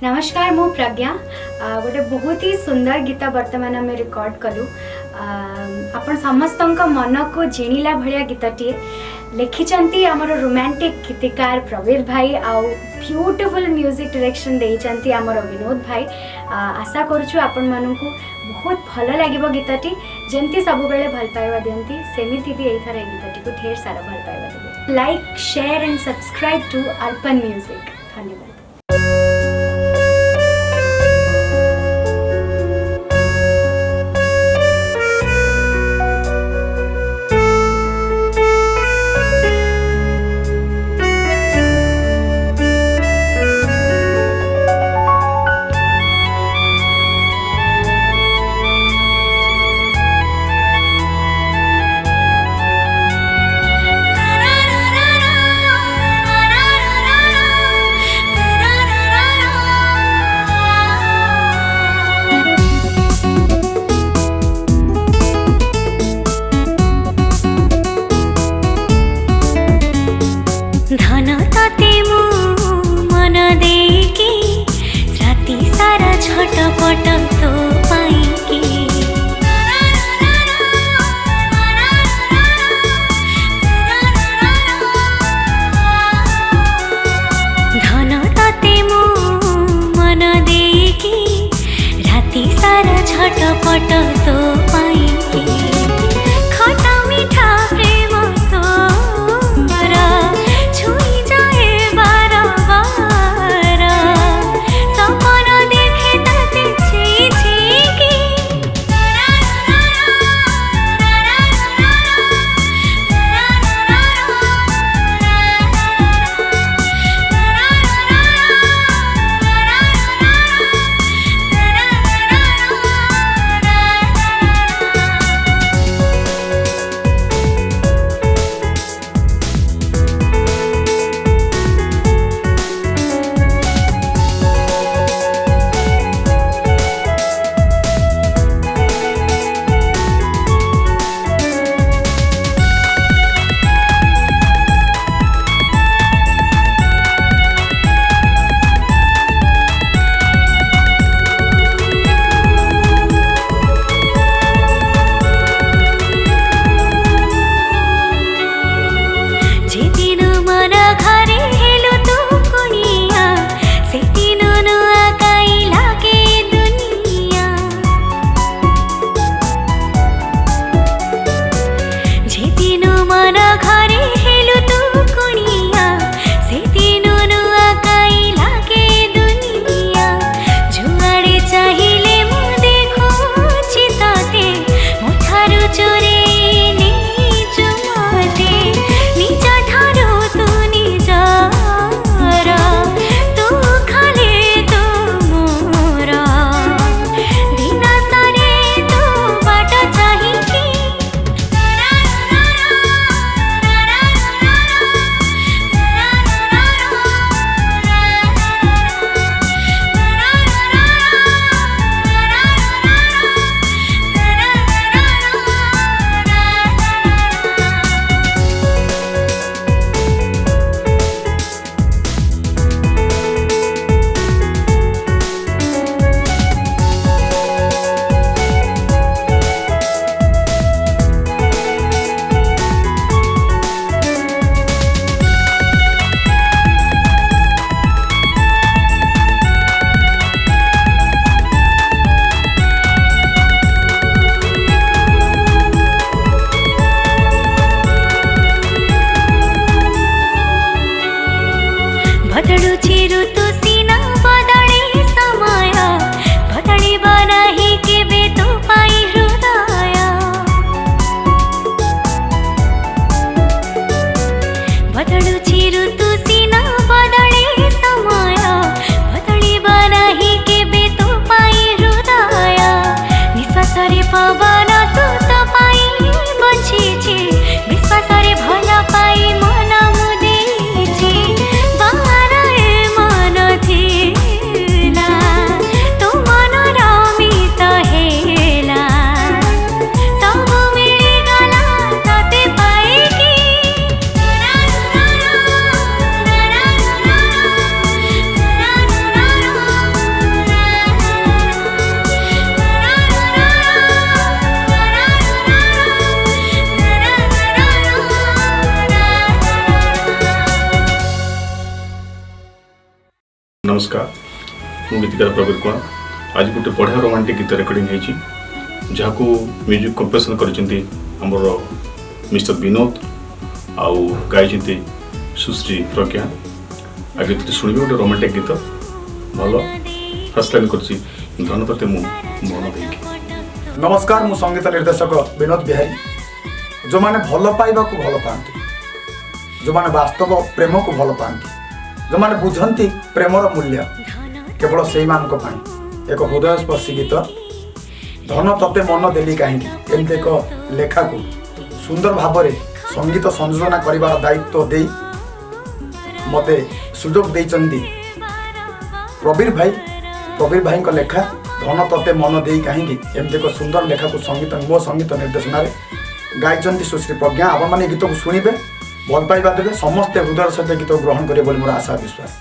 नमस्कार मु प्रज्ञा गोटे बहुत ही सुंदर गीत वर्तमान आम रिकॉर्ड कलु आपण समस्त मन को जिणिला भलिया गीतटी लिखिं आमर रोमांटिक गीतिकार प्रवीर भाई आउ ब्यूटीफुल म्यूजिक डायरेक्शन देइचंती आमर विनोद भाई। आशा करूछु आपण मानकु बहुत भल लगे गीतटी जमती सब बेले भल पाइबा दियंती सेमिति भी एथर गीतटी को ढेर सारा भल पाइबा देबे। Like share and subscribe to Arpan music. धन्यवाद। धन ताते मु मन देकी राति सारा छटपट तो पाइकी धन ताते मु मन देकी राति सारा छटपट तो पाइकी खटा मीठा प्रेम तो सपना देखे ताते नमस्कार मु गीतकार प्रवीर कुमार आज गोटे बढ़िया रोमांटिक गीत रेकर्डिंग होती जहाँ म्यूजिक कंपोजिशन करछन्ती हमर मिस्टर विनोद आउ गाई सुश्री प्रज्ञा आ गीत शुणवे गोटे रोमांटिक गीत भल फर्स्ट लाइन कर धन तते मु मन देकी। नमस्कार मु संगीत निर्देशक विनोद बिहारी जो माने भल पाइबा को भल पाती जो माने वास्तव प्रेम को भल पाती जो माने बुझंती प्रेमर मूल्य केवल से मान एक हृदयस्पर्शी गीत धन तते मन देली कहीं एमती एक लेखा को सुंदर भाव में संगीत संयोजन कर दायित्व दे मते सुजोग देइचंदी प्रवीर भाई को लेखा धन तते मन दे कहीं एमती एक सुंदर लेखा को संगीत मो संगीत निर्देशन गाई सुश्री प्रज्ञा आपण मैंने गीत को शुणे भल पाइबा देवे समस्ते हृदय सहित गीत ग्रहण करेंगे मोर आशा विश्वास।